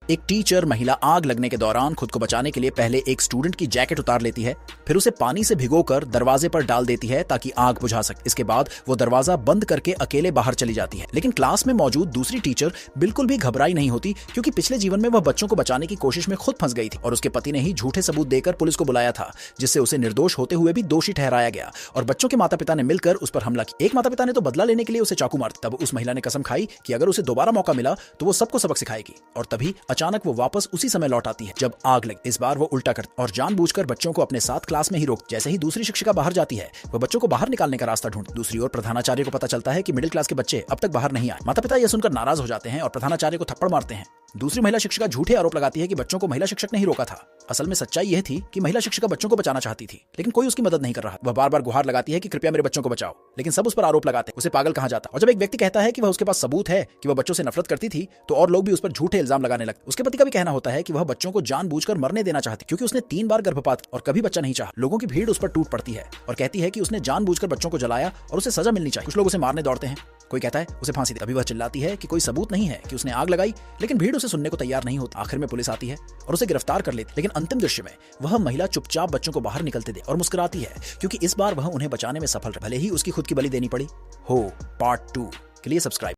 एक टीचर महिला आग लगने के दौरान खुद को बचाने के लिए पहले एक स्टूडेंट की जैकेट उतार लेती है, फिर उसे पानी से भिगोकर दरवाजे पर डाल देती है ताकि आग बुझा सके। इसके बाद वो दरवाजा बंद करके अकेले बाहर चली जाती है। लेकिन क्लास में मौजूद दूसरी टीचर बिल्कुल भी घबराई नहीं होती, क्योंकि पिछले जीवन में वह बच्चों को बचाने की कोशिश में खुद फंस गई थी और उसके पति ने ही झूठे सबूत देकर पुलिस को बुलाया था, जिससे उसे निर्दोष होते हुए भी दोषी ठहराया गया और बच्चों के माता पिता ने मिलकर उस पर हमला किया। एक माता पिता ने तो बदला लेने के लिए उसे चाकू मार दिया। तब उस महिला ने कसम खाई कि अगर उसे दोबारा मौका मिला तो वो सबको सबक सिखाएगी, और तभी अचानक वो वापस उसी समय लौट आती है जब आग लगी। इस बार वो उल्टा करती और जानबूझकर बच्चों को अपने साथ क्लास में ही रोक। जैसे ही दूसरी शिक्षिका बाहर जाती है, वो बच्चों को बाहर निकालने का रास्ता ढूंढती। दूसरी ओर प्रधानाचार्य को पता चलता है कि मिडिल क्लास के बच्चे अब तक बाहर नहीं आए। माता पिता यह सुनकर नाराज हो जाते हैं और प्रधानाचार्य को थप्पड़ मारते हैं। दूसरी महिला शिक्षिका झूठे आरोप लगाती है कि बच्चों को महिला शिक्षक ने ही रोका था। असल में सच्चाई यह थी कि महिला शिक्षिका बच्चों को बचाना चाहती थी, लेकिन कोई उसकी मदद नहीं कर रहा। वह बार बार गुहार लगाती है कि कृपया मेरे बच्चों को बचाओ, लेकिन सब उस पर आरोप लगाते उसे पागल कहा जाता। और जब एक व्यक्ति कहता है कि वह उसके पास सबूत है कि वह बच्चों से नफरत करती थी, तो और लोग भी उस पर झूठे इल्जाम लगाने लगते। उसके पति का भी कहना होता है कि वह बच्चों को जानबूझकर मरने देना चाहती, क्योंकि उसने 3 बार गर्भपात और कभी बच्चा नहीं चाहा। लोगों की भीड़ उस पर टूट पड़ती है और कहती है कि उसने जानबूझकर बच्चों को जलाया और उसे सजा मिलनी चाहिए। कुछ लोग उसे मारने दौड़ते हैं, कोई कहता है उसे फांसी दे। अभी वह चिल्लाती है कि कोई सबूत नहीं है कि उसने आग लगाई, लेकिन भीड़ उसे सुनने को तैयार नहीं होती। आखिर में पुलिस आती है और उसे गिरफ्तार कर लेती। लेकिन अंतिम दृश्य में वह महिला चुपचाप बच्चों को बाहर निकलते दे और मुस्कुराती है, क्योंकि इस बार वह उन्हें बचाने में सफल रही, भले ही उसकी खुद की बलि देनी पड़ी हो। पार्ट 2 के लिए सब्सक्राइब